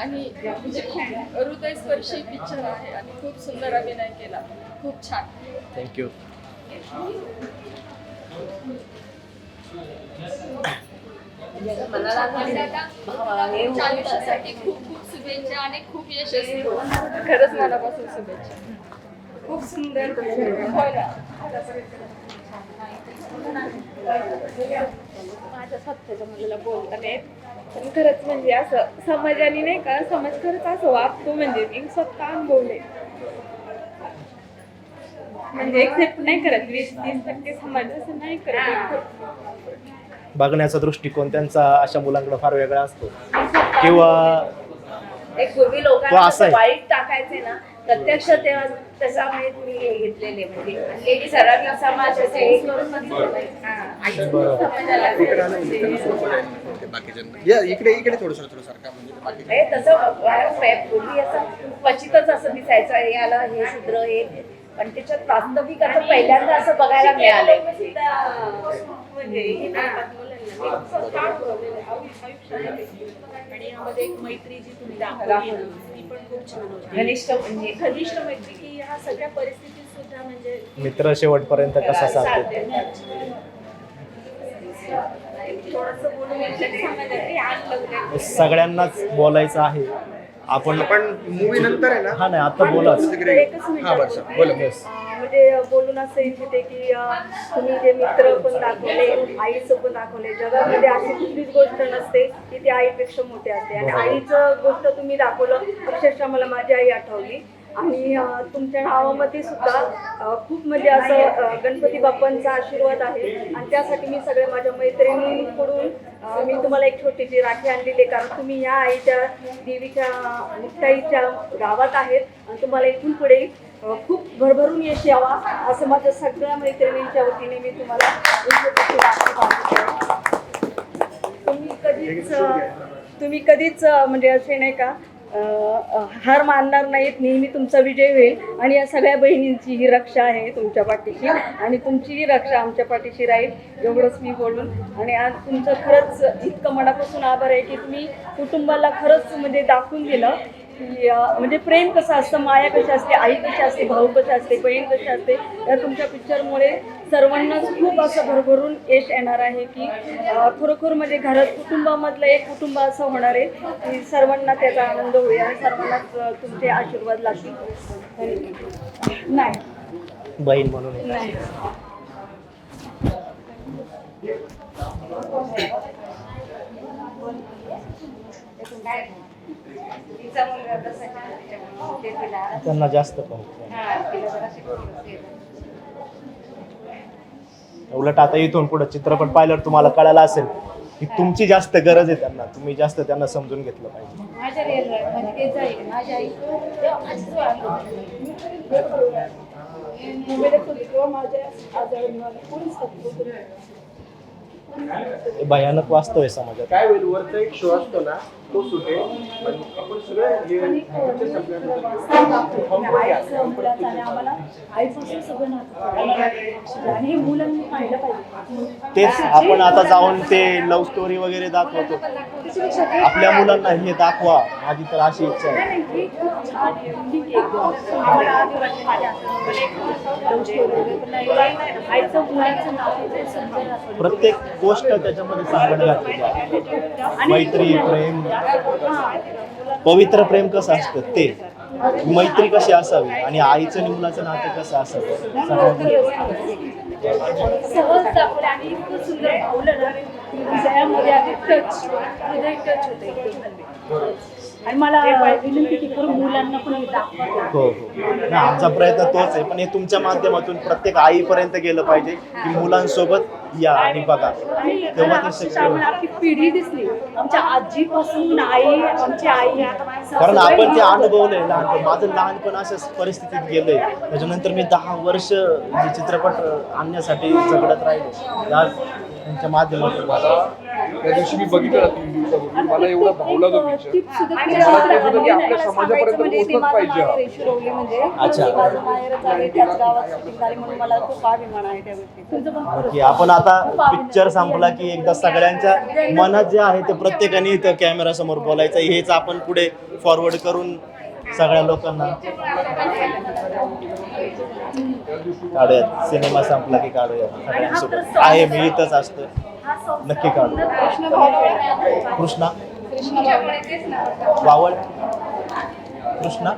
आणि म्हणजे खूप हृदयस्पर्शी पिक्चर आहे आणि खूप सुंदर अभिनय केला, खूप छान. थँक्यू. आयुष्यासाठी खूप खूप शुभेच्छा आणि खूप यश असतो. खरंच मनापासून शुभेच्छा. खूप सुंदर होय ना. माझ्या स्वतःच्या मुलाला बोलता नाहीत पण खरंच म्हणजे असं समाजाने नाही का समाज खरंच असं वागतो म्हणजे मी स्वतः अनुभवले म्हणजे एक्सेप्ट नाही करत 20-30% समाज असं नाही करत. बघण्याचा दृष्टिकोन त्यांचा अशा मुलांकडे फार वेगळा असतो किंवा एक पूर्वी तो लोकांना असा आहे. वाईट टाकायचे ना प्रत्यक्ष तेव्हा त्याच्यामुळे तुम्ही हे घेतलेले म्हणजे एक सराठी समाज असे हे करून इकडे इकडे थोडं सारखा म्हणजे बाकी हे तसं पूर्वी असं क्वचितच असं दिसायचं हे आलं हे शूद्र हे पण त्याच्यात वास्तविक आता पहिल्यांदा असं बघायला मिळालंय आणि यामध्ये एक मैत्री जी तुम्ही दाखवली ती पण खूप छान होती. घनिष्ठ म्हणजे घनिष्ठ मैत्री की ह्या सगळ्या परिस्थितीत सुद्धा म्हणजे मित्र शेवटपर्यंत कसा साधतो. थोडंसं बोलून घेतलं सगळ्यांनाच बोलायचं आहे. आपण मूवी नंतर आहे ना. हा नाही आता बोला. हा बरं सर बोला. म्हणजे बोलून असं इच्छिते की तुम्ही जे मित्र पण दाखवले आईचं पण दाखवले जगामध्ये अशी कुठलीच गोष्ट नसते की ती आईपेक्षा मोठी असते आणि आईचं गोष्ट तुम्ही दाखवलं अक्षरशः मला माझी आई आठवली आणि तुमच्या नावामध्ये सुद्धा खूप म्हणजे असं गणपती बाप्पांचा आशीर्वाद आहे आणि त्यासाठी मी सगळ्या माझ्या मैत्रिणींकडून मी तुम्हाला एक छोटीशी राखी आणलेली आहे कारण तुम्ही या आईच्या देवीच्या मुक्ताईच्या गावात आहेत आणि तुम्हाला इथून पुढे खूप भरभरून यश यावा असं माझ्या सगळ्या मैत्रिणींच्या वतीने मी तुम्हाला राखी बांधते. तुम्ही कधीच म्हणजे असे नाही का हार मानणार नाहीत. नेहमी तुमचा विजय होईल आणि या सगळ्या बहिणींची ही रक्षा आहे तुमच्या पाठीशी आणि तुमची ही रक्षा आमच्या पाठीशी राहील एवढंच मी बोलून. आणि आज तुमचं खरंच इतकं मनापासून आभार आहे की तुम्ही कुटुंबाला खरंच म्हणजे दाखवून दिलं की म्हणजे प्रेम कसं असतं, माया कशी असते, आई कशी असते, भाऊ कशी असते, बहीण कशी असते. या तुमच्या पिक्चरमुळे सर्वांनाच खूप असं भरभरून यश येणार आहे की खरोखर म्हणजे घरात कुटुंबामधलं एक कुटुंब असं होणार आहे की सर्वांना त्याचा आनंद होईल आणि सर्वांनाच तुमचे आशीर्वाद लागतील. नाही बहीण म्हणून नाही त्यांना जास्त पण उलट आता इथून पुढे चित्रपट पाहिल्यावर तुम्हाला कळायला असेल की तुमची जास्त गरज आहे त्यांना. तुम्ही जास्त त्यांना समजून घेतलं पाहिजे. माझ्या म्हणजे तेच आहे माझ्या आई माझ्या आजारांना हे भयानक वास्तव आहे समाजात. काय होईल वरचा एक शो असतो ना तो सुटेल पण आपण सगळं आणि मुलांनी पाहिलं पाहिजे. तेच आपण आता जाऊन ते लव्ह स्टोरी वगैरे दाखवतो. आपल्या मुलांना हे दाखवा. माझी तर अशी इच्छा आहे. प्रत्येक गोष्ट त्याच्यामध्ये सांगत घातलेली आहे. मैत्री, प्रेम, पवित्र प्रेम कसं असतं ते, मैत्री कशी असावी आणि आईचं आणि मुलाचं नातं कसं असावं. सहज दाखवलं आणि इतकं सुंदर भावलं ना हृदयामध्ये आधी टच हृदय टच होतं एकदम. आणि मला विनंती की करून मुलांना पण दाखवा. हो हो नाही, आमचा प्रयत्न तोच आहे. पण हे तुमच्या माध्यमातून प्रत्येक आईपर्यंत गेलं पाहिजे की मुलांसोबत या आणि बघा. तेव्हा ते शक्य होईल. आपली पिढी दिसली आमच्या आजीपासून आई आमची आई कारण आपण ते अनुभवलंय लहानपण. माझं लहानपण अशाच परिस्थितीत गेलंय. त्याच्यानंतर मी 10 वर्ष चित्रपट आणण्यासाठी झगडत राहिलो. आज त्यांच्या माध्यमातून त्या दिवशी मी बघितलं 3 दिवसापूर्वी मला एवढा भावला तो पिक्चर टीप सुद्धा आणि तुम्हाला मला असं होतं की नाही, आपल्या मला समाजापर्यंत सांगायचं म्हणजे ती पोहोचलंच माझं पाहिजे माहेर आहे, शिरवली म्हणजे अच्छा. ती माझं माहेरच आहे, त्याच गावात शूटिंग झाली म्हणून मला खूप अभिमान आहे त्या गोष्टी. तुमचं पण की आपण आता पिक्चर संपला की एकदा सगळ्यांच्या मनात जे आहे ते प्रत्येकाने इथं कॅमेरा समोर बोलायचं हेच आपण पुढे फॉरवर्ड करून सगळ्या लोकांना काढूयात. सिनेमा संपला की काढूयात सगळ्यांसोबत. आहे मी इथंच असतो, नक्की काढू. कृष्णा कृष्ण भाऊ तेच ना वावळ कृष्णा